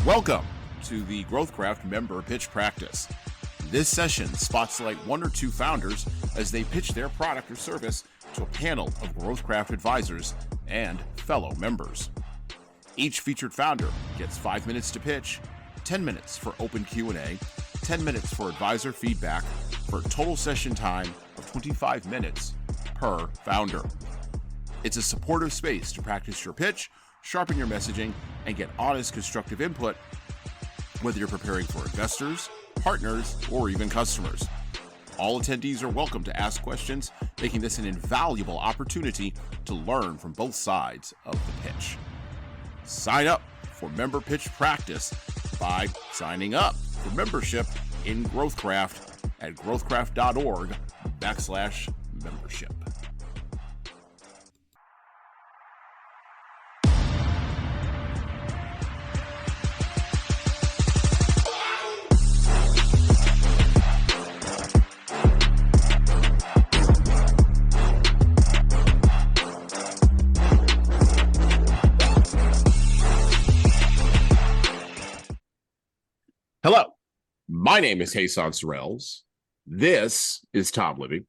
Welcome to the GrowthCraft member pitch practice. This session spotlights one or two founders as they pitch their product or service to a panel of GrowthCraft advisors and fellow members. Each featured founder gets 5 minutes to pitch, 10 minutes for open Q&A, 10 minutes for advisor feedback, for a total session time of 25 minutes per founder. It's a supportive space to practice your pitch, sharpen your messaging, and get honest, constructive input, whether you're preparing for investors, partners, or even customers. All attendees are welcome to ask questions, making this an invaluable opportunity to learn from both sides of the pitch. Sign up for member pitch practice by signing up for membership in GrowthCraft at growthcraft.org/membership. Hello, my name is Hasan Sorrells. This is Tom Libby.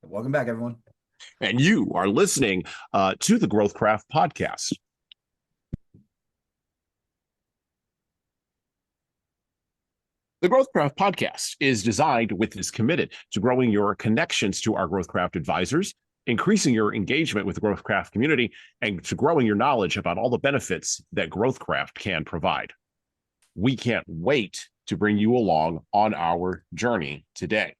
Welcome back, everyone. And you are listening to the GrowthCraft podcast. The GrowthCraft podcast is designed with this committed to growing your connections to our GrowthCraft advisors, increasing your engagement with the GrowthCraft community, and to growing your knowledge about all the benefits that GrowthCraft can provide. We can't wait to bring you along on our journey today.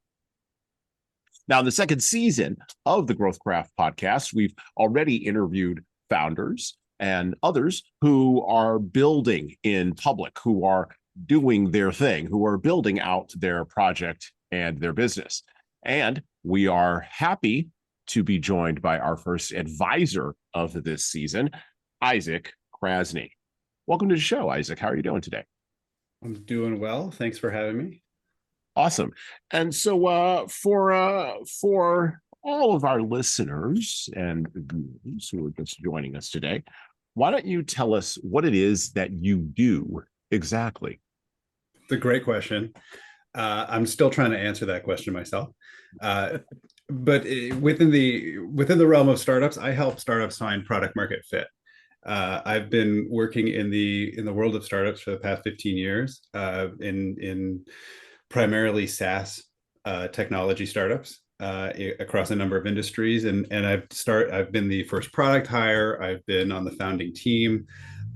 Now, in the second season of the GrowthCraft podcast, we've already interviewed founders and others who are building in public, who are doing their thing, who are building out their project and their business. And we are happy to be joined by our first advisor of this season, Isaac Krasny. Welcome to the show, Isaac. How are you doing today? I'm doing well. Thanks for having me. Awesome. And so for all of our listeners and viewers who are just joining us today, why don't you tell us what it is that you do exactly? It's a great question. I'm still trying to answer that question myself. But within the realm of startups, I help startups find product market fit. I've been working in the world of startups for the past 15 years, in primarily SaaS technology startups across a number of industries, and I've been the first product hire. I've been on the founding team,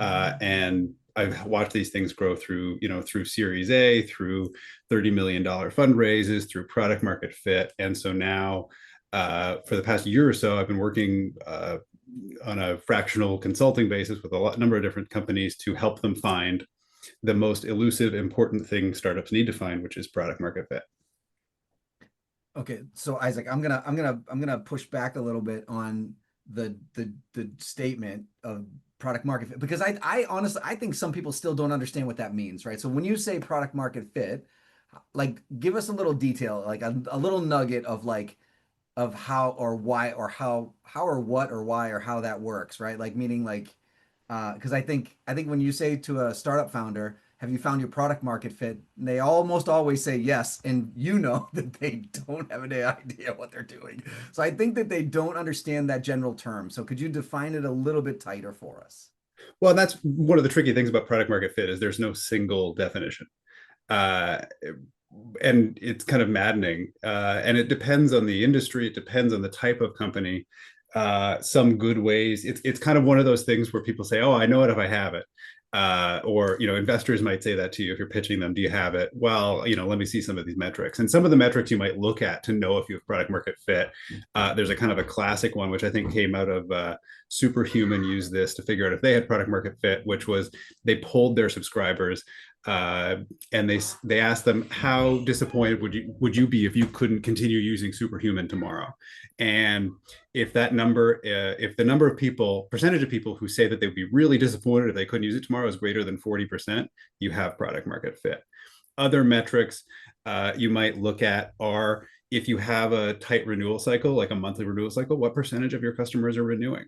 and I've watched these things grow through Series A, through $30 million fundraises, through product market fit, and so now for the past year or so, I've been working on a fractional consulting basis with a number of different companies to help them find the most elusive, important thing startups need to find, which is product market fit. Okay, so Isaac, I'm gonna push back a little bit on the statement of product market fit, because I honestly think some people still don't understand what that means, right? So when you say product market fit, like, give us a little detail, like a little nugget of how or why or how or what or why or how that works, right? Like, meaning, like, because I think when you say to a startup founder, have you found your product market fit? They almost always say yes, and you know that they don't have any idea what they're doing. So I think that they don't understand that general term. So could you define it a little bit tighter for us? Well, that's one of the tricky things about product market fit, is there's no single definition. And it's kind of maddening. And it depends on the industry. It depends on the type of company. Some good ways. It's kind of one of those things where people say, oh, I know it if I have it. Or investors might say that to you if you're pitching them. Do you have it? Well, let me see some of these metrics. And some of the metrics you might look at to know if you have product market fit. There's a kind of a classic one, which I think came out of Superhuman, used this to figure out if they had product market fit, which was they polled their subscribers. And they asked them, how disappointed would you be if you couldn't continue using Superhuman tomorrow? And if the percentage of people who say that they'd be really disappointed if they couldn't use it tomorrow is greater than 40%, you have product market fit. Other metrics you might look at are, if you have a tight renewal cycle, like a monthly renewal cycle, what percentage of your customers are renewing?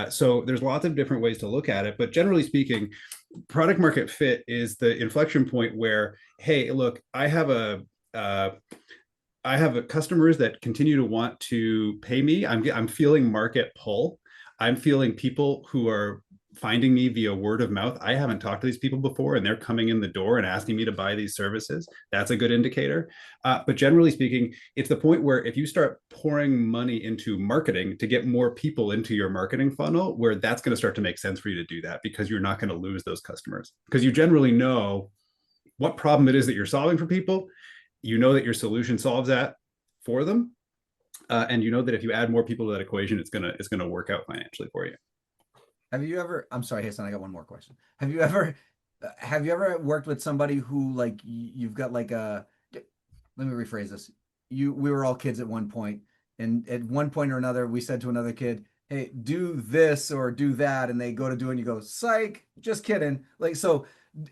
So there's lots of different ways to look at it, but generally speaking, product market fit is the inflection point where, hey, look, I have customers that continue to want to pay me. I'm feeling market pull. I'm feeling people who are finding me via word of mouth. I haven't talked to these people before, and they're coming in the door and asking me to buy these services. That's a good indicator. But generally speaking, it's the point where if you start pouring money into marketing to get more people into your marketing funnel, where that's going to start to make sense for you to do that, because you're not going to lose those customers, because you generally know what problem it is that you're solving for people. You know that your solution solves that for them, and you know that if you add more people to that equation, it's gonna work out financially for you. Have you ever, I'm sorry, Hassan, I got one more question. Have you ever worked with somebody who, like, you've got like let me rephrase this. We were all kids at one point, and at one point or another, we said to another kid, hey, do this or do that, and they go to do it and you go, psych, just kidding. Like, so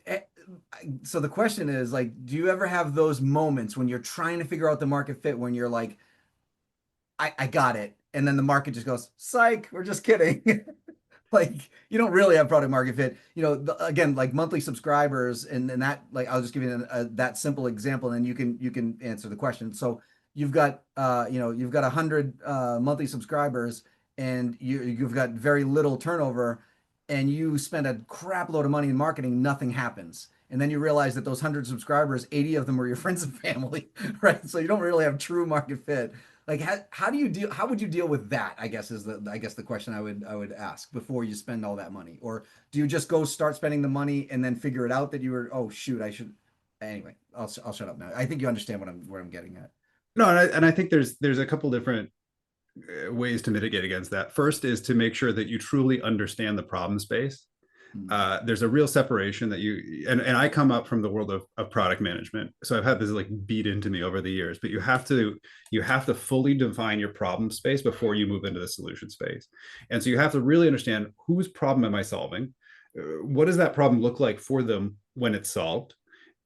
the question is, like, do you ever have those moments when you're trying to figure out the market fit, when you're like, I got it, and then the market just goes, psych, we're just kidding. Like, you don't really have product market fit, again, like monthly subscribers, and that, like, I'll just give you that simple example, and you can answer the question. So you've got 100 monthly subscribers, and you've got very little turnover, and you spend a crap load of money in marketing, nothing happens. And then you realize that those 100 subscribers, 80 of them were your friends and family, right? So you don't really have true market fit. Like, how would you deal with that, I guess, is the question I would ask before you spend all that money? Or do you just go start spending the money and then figure it out that you were, oh shoot, I should. Anyway, I'll shut up now. I think you understand where I'm getting at. No, and I think there's a couple different ways to mitigate against that. First is to make sure that you truly understand the problem space. There's a real separation that and I come up from the world of product management, so I've had this like beat into me over the years, but you have to fully define your problem space before you move into the solution space. And so you have to really understand, whose problem am I solving, what does that problem look like for them when it's solved,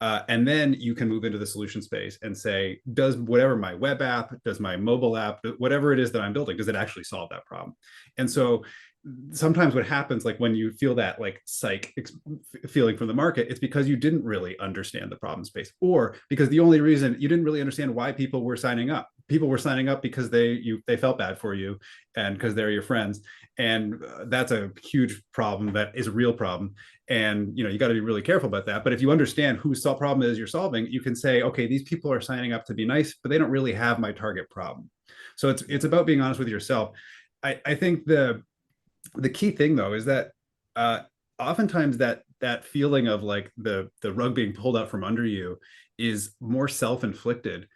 and then you can move into the solution space and say, does whatever my web app, does my mobile app, whatever it is that I'm building, does it actually solve that problem? And so sometimes what happens, like when you feel that like psych feeling from the market, it's because you didn't really understand the problem space, or because the only reason you didn't really understand why people were signing up. People were signing up because they felt bad for you, and because they're your friends, and that's a huge problem. That is a real problem, and you got to be really careful about that. But if you understand whose problem is you're solving, you can say, okay, these people are signing up to be nice, but they don't really have my target problem. So it's about being honest with yourself. I think the key thing though is that oftentimes that feeling of like the rug being pulled out from under you is more self-inflicted.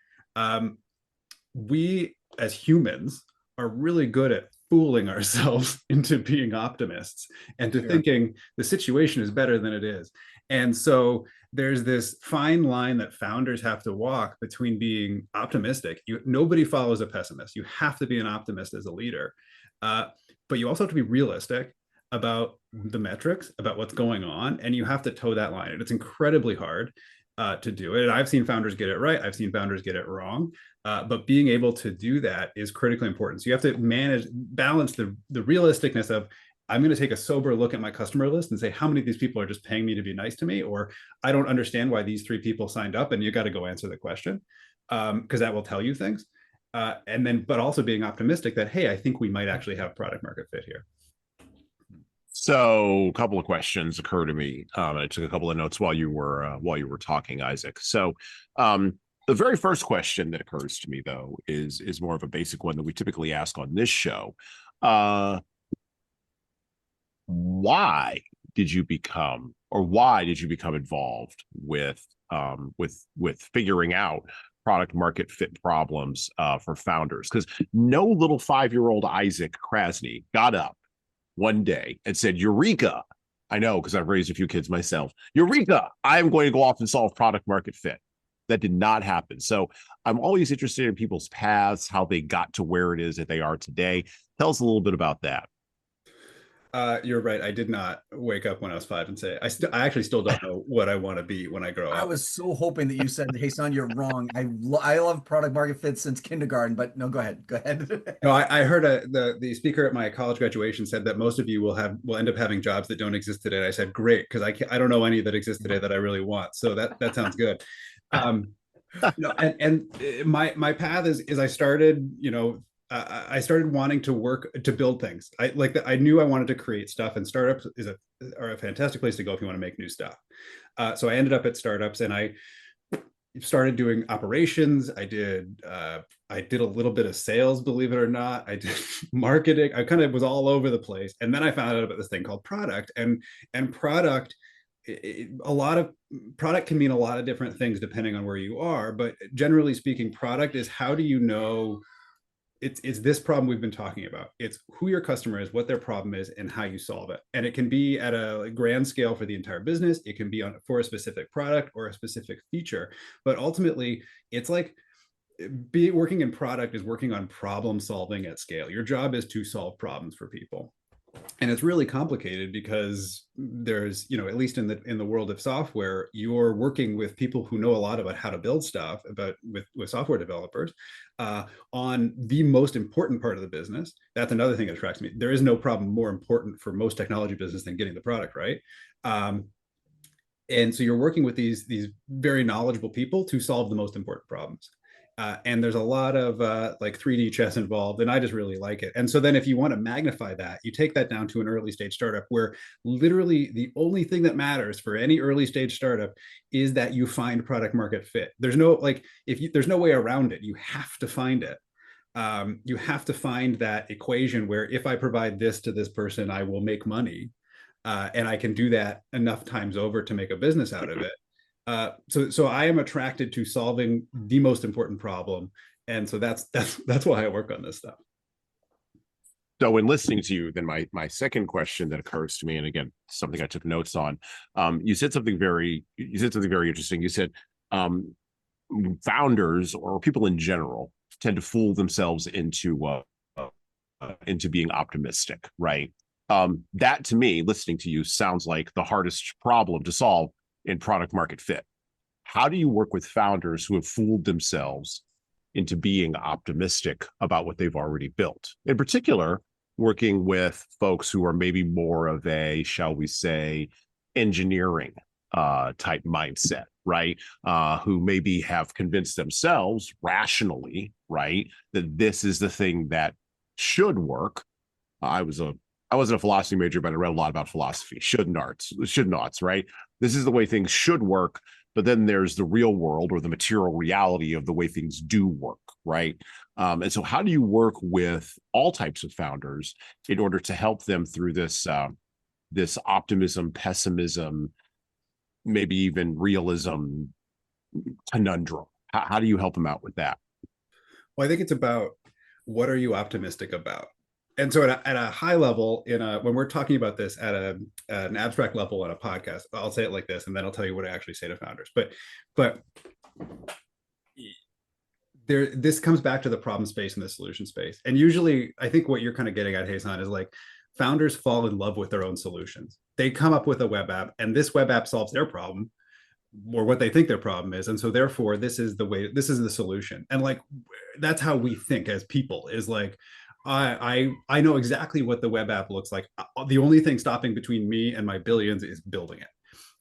We as humans are really good at fooling ourselves into being optimists and to thinking the situation is better than it is. And so there's this fine line that founders have to walk between being optimistic. Nobody follows a pessimist. You have to be an optimist as a leader. But you also have to be realistic about the metrics, about what's going on, and you have to toe that line. And it's incredibly hard to do it. And I've seen founders get it right. I've seen founders get it wrong. But being able to do that is critically important. So you have to balance the realisticness of, I'm going to take a sober look at my customer list and say, how many of these people are just paying me to be nice to me? Or I don't understand why these 3 people signed up, and you got to go answer the question, because that will tell you things. But also being optimistic that, hey, I think we might actually have product market fit here. So a couple of questions occur to me. I took a couple of notes while you were talking, Isaac. So the very first question that occurs to me, though, is more of a basic one that we typically ask on this show. Why did you become involved with figuring out product market fit problems for founders? Because no little 5-year-old Isaac Krasny got up one day and said, Eureka! I know, because I've raised a few kids myself. Eureka! I'm going to go off and solve product market fit. That did not happen. So I'm always interested in people's paths, how they got to where it is that they are today. Tell us a little bit about that. You're right. I did not wake up when I was 5 and say, I actually still don't know what I want to be when I grow I up. was so hoping that you said, "Hey, son, you're wrong." I love product market fit since kindergarten, but no, go ahead. Go ahead. No, I heard the speaker at my college graduation said that most of you will end up having jobs that don't exist today. And I said, great, because I don't know any that exist today that I really want. So that sounds good. No, and my path is I started, I started wanting to work to build things. I knew I wanted to create stuff, and startups are a fantastic place to go if you want to make new stuff. So I ended up at startups, and I started doing operations. I did a little bit of sales, believe it or not. I did marketing. I kind of was all over the place, and then I found out about this thing called product, and product. A lot of product can mean a lot of different things depending on where you are, but generally speaking, product is how do you know it's this problem we've been talking about. It's who your customer is, what their problem is, and how you solve it. And it can be at a grand scale for the entire business. It can be for a specific product or a specific feature. But ultimately, it's like working in product is working on problem solving at scale. Your job is to solve problems for people. And it's really complicated because there's, at least in the world of software, you're working with people who know a lot about how to build stuff, but with software developers on the most important part of the business. That's another thing that attracts me. There is no problem more important for most technology business than getting the product right. And so you're working with these very knowledgeable people to solve the most important problems. And there's a lot of like 3D chess involved, and I just really like it. And so then if you want to magnify that, you take that down to an early stage startup where literally the only thing that matters for any early stage startup is that you find product market fit. There's no there's no way around it. You have to find it. You have to find that equation where if I provide this to this person, I will make money. And I can do that enough times over to make a business out of it. So I am attracted to solving the most important problem, and so that's why I work on this stuff. So in listening to you, then my second question that occurs to me, and again, something I took notes on, you said something very interesting. You said founders or people in general tend to fool themselves into being optimistic, right? That to me, listening to you, sounds like the hardest problem to solve in product market fit. How do you work with founders who have fooled themselves into being optimistic about what they've already built? In particular, working with folks who are maybe more of a, shall we say, engineering type mindset, right? Who maybe have convinced themselves rationally, right, that this is the thing that should work. I wasn't a philosophy major, but I read a lot about philosophy, should nots, right? This is the way things should work, but then there's the real world or the material reality of the way things do work, right? And so how do you work with all types of founders in order to help them through this optimism, pessimism, maybe even realism conundrum? How do you help them out with that? Well, I think it's about what are you optimistic about? And so at a high level, when we're talking about this at an abstract level on a podcast, I'll say it like this, and then I'll tell you what I actually say to founders. But this comes back to the problem space and the solution space. And usually, I think what you're kind of getting at, Hasan, is like founders fall in love with their own solutions. They come up with a web app, and this web app solves their problem, or what they think their problem is, and so therefore this is the solution. And like that's how we think as people, is like I know exactly what the web app looks like. The only thing stopping between me and my billions is building it.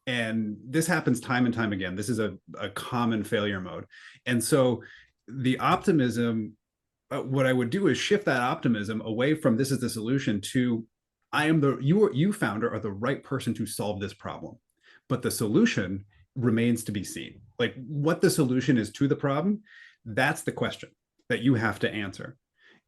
And this happens time and time again. This is a common failure mode. And so the optimism, what I would do is shift that optimism away from this is the solution to you founder are the right person to solve this problem. But the solution remains to be seen. Like what the solution is to the problem, that's the question that you have to answer.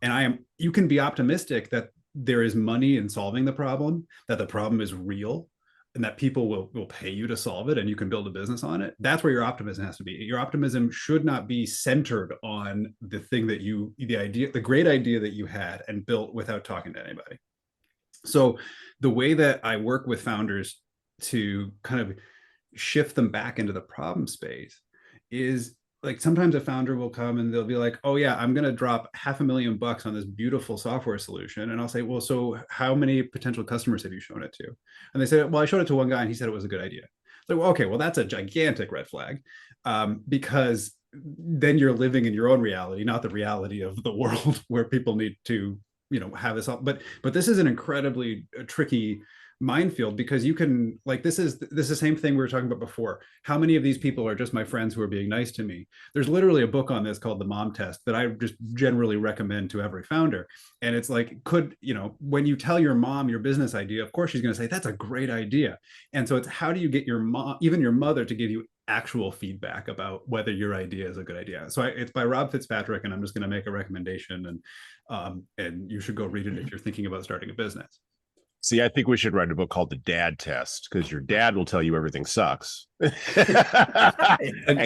And you can be optimistic that there is money in solving the problem, that the problem is real, and that people will pay you to solve it, and you can build a business on it. That's where your optimism has to be. Your optimism should not be centered on the thing that the great idea that you had and built without talking to anybody. So the way that I work with founders to kind of shift them back into the problem space is like sometimes a founder will come and they'll be like, oh yeah, I'm going to drop $500,000 on this beautiful software solution. And I'll say, well, so how many potential customers have you shown it to? And they said, well, I showed it to one guy and he said it was a good idea. So, well, okay, well, that's a gigantic red flag, because then you're living in your own reality, not the reality of the world where people need to, have this up. But this is an incredibly tricky minefield, because you can, like, this is the same thing we were talking about before. How many of these people are just my friends who are being nice to me? There's literally a book on this called The Mom Test that I just generally recommend to every founder. And it's like, when you tell your mom your business idea, of course she's going to say that's a great idea. And so it's, how do you get your mom, even your mother, to give you actual feedback about whether your idea is a good idea? So it's by Rob Fitzpatrick, and I'm just going to make a recommendation, and you should go read it if you're thinking about starting a business. See, I think we should write a book called The Dad Test, because your dad will tell you everything sucks and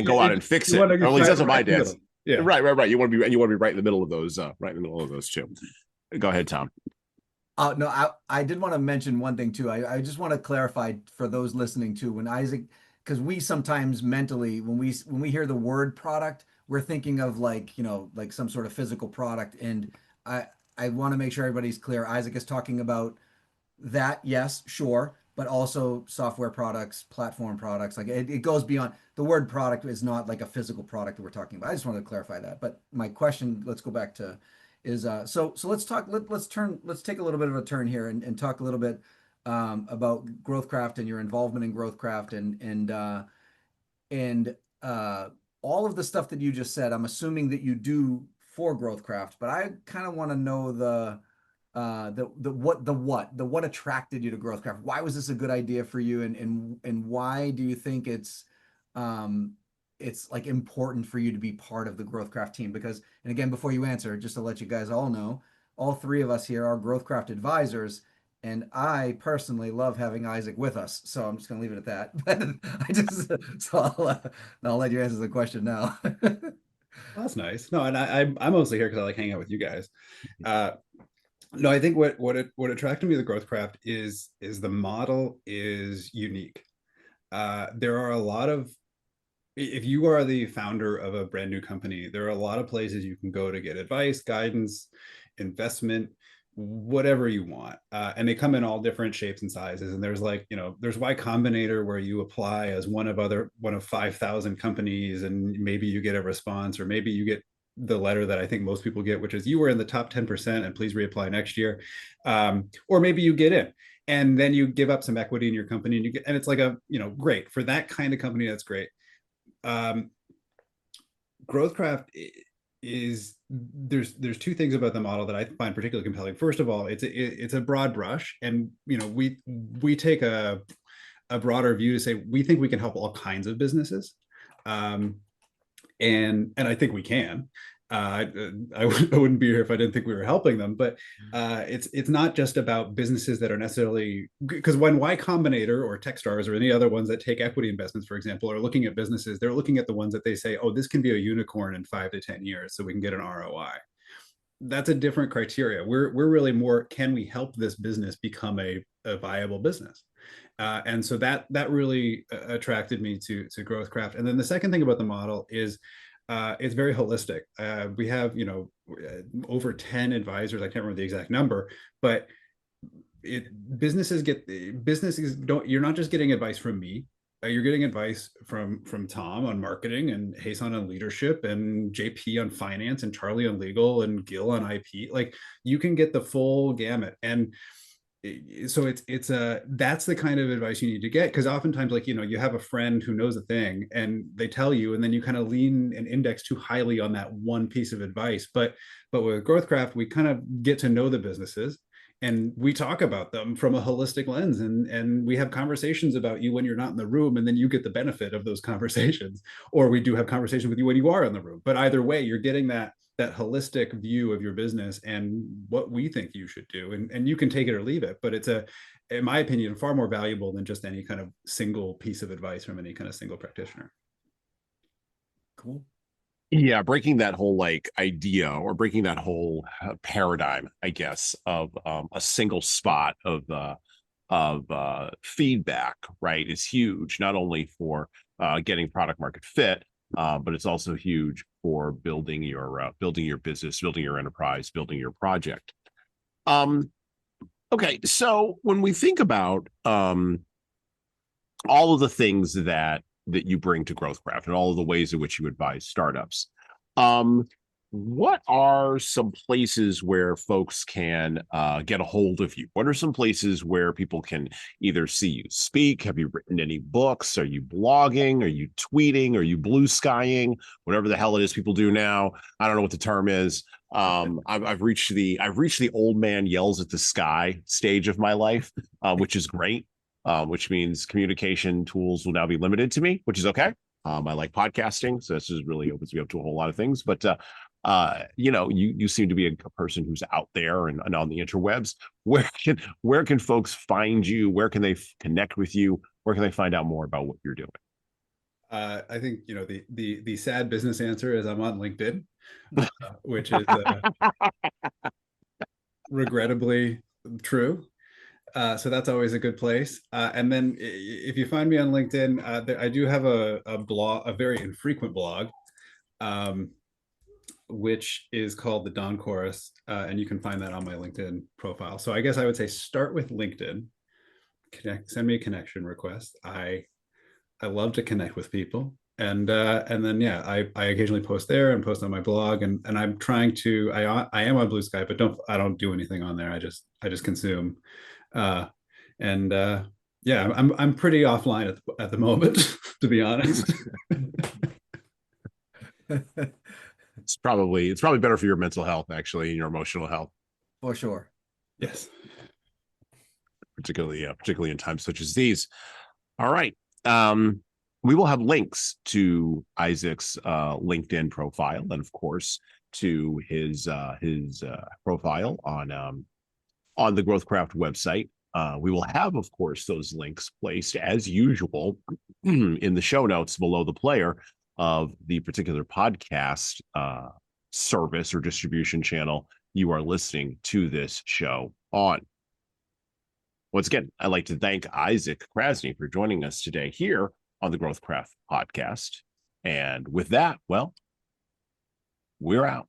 go out and fix it. Or at least that's what my dad said. Yeah. Right. You want to be right in the middle of those, too. Go ahead, Tom. No, I did want to mention one thing too. I just want to clarify for those listening too, when Isaac, because we sometimes mentally, when we hear the word product, we're thinking of like some sort of physical product. And I want to make sure everybody's clear. Isaac is talking about that, yes, sure, but also software products, platform products. Like it goes beyond, the word product is not like a physical product that we're talking about. I just wanted to clarify that. But my question, let's go back to, is so let's talk, let's take a little bit of a turn here and talk a little bit about GrowthCraft and your involvement in GrowthCraft and all of the stuff that you just said. I'm assuming that you do for GrowthCraft, but I kind of want to know what attracted you to GrowthCraft? Why was this a good idea for you, and why do you think it's like important for you to be part of the GrowthCraft team? Because, and again, before you answer, just to let you guys all know, all three of us here are GrowthCraft advisors, and I personally love having Isaac with us. So I'm just going to leave it at that. But I'll let you answer the question now. Well, that's nice. No, and I'm mostly here because I like hanging out with you guys. No, I think what attracted me to GrowthCraft is the model is unique. There are a lot of, if you are the founder of a brand new company, there are a lot of places you can go to get advice, guidance, investment, whatever you want. And they come in all different shapes and sizes. And there's there's Y Combinator, where you apply as one of 5,000 companies, and maybe you get a response, or maybe you get the letter that I think most people get, which is, you were in the top 10% and please reapply next year. Or maybe you get in and then you give up some equity in your company, and and it's like great for that kind of company. That's great. GrowthCraft is, there's two things about the model that I find particularly compelling. First of all, it's a broad brush, and we take a broader view to say we think we can help all kinds of businesses. And I think we can. I wouldn't be here if I didn't think we were helping them. But it's not just about businesses that are necessarily, because when Y Combinator or Techstars or any other ones that take equity investments, for example, are looking at businesses, they're looking at the ones that they say, oh, this can be a unicorn in 5 to 10 years, so we can get an ROI. That's a different criteria. We're really more, can we help this business become a viable business? And so that really attracted me to GrowthCraft. And then the second thing about the model is it's very holistic. We have over 10 advisors. I can't remember the exact number, but businesses don't. You're not just getting advice from me. You're getting advice from Tom on marketing, and Hasan on leadership, and JP on finance, and Charlie on legal, and Gil on IP. Like, you can get the full gamut. And so that's the kind of advice you need to get, because oftentimes, like, you have a friend who knows a thing and they tell you, and then you kind of lean and index too highly on that one piece of advice. But with GrowthCraft, we kind of get to know the businesses, and we talk about them from a holistic lens, and we have conversations about you when you're not in the room, and then you get the benefit of those conversations. Or we do have conversations with you when you are in the room, but either way, you're getting that holistic view of your business and what we think you should do. And you can take it or leave it, but it's in my opinion, far more valuable than just any kind of single piece of advice from any kind of single practitioner. Cool. Yeah, breaking that whole idea, or breaking that whole paradigm, I guess, of a single spot of feedback, right, is huge, not only for getting product market fit, but it's also huge for building your business, building your enterprise, building your project. Okay, so when we think about all of the things that you bring to GrowthCraft and all of the ways in which you advise startups, what are some places where folks can get a hold of you? What are some places where people can either see you speak? Have you written any books? Are you blogging? Are you tweeting? Are you blue skying? Whatever the hell it is people do now. I don't know what the term is. I've reached the old man yells at the sky stage of my life, which is great. Which means communication tools will now be limited to me, which is okay. I like podcasting, so this just really opens me up to a whole lot of things. But you seem to be a person who's out there and on the interwebs. Where can folks find you? Where can they connect with you? Where can they find out more about what you're doing? I think the sad business answer is I'm on LinkedIn, which is regrettably true. So that's always a good place. And then if you find me on LinkedIn, I do have a blog, a very infrequent blog, which is called the Dawn Chorus. And you can find that on my LinkedIn profile. So I guess I would say start with LinkedIn, send me a connection request. I love to connect with people. And then, yeah, I occasionally post there and post on my blog, and I'm trying to, I am on Blue Sky, but I don't do anything on there. I just consume. Yeah, I'm pretty offline at the moment, to be honest. It's probably better for your mental health, actually, and your emotional health. For sure. Yes. Particularly in times such as these. All right. We will have links to Isaac's LinkedIn profile, and of course to his profile on the GrowthCraft website. We will have, of course, those links placed as usual in the show notes below the player of the particular podcast service or distribution channel you are listening to this show on. Once again, I'd like to thank Isaac Krasny for joining us today here on the GrowthCraft podcast. And with that, well, we're out.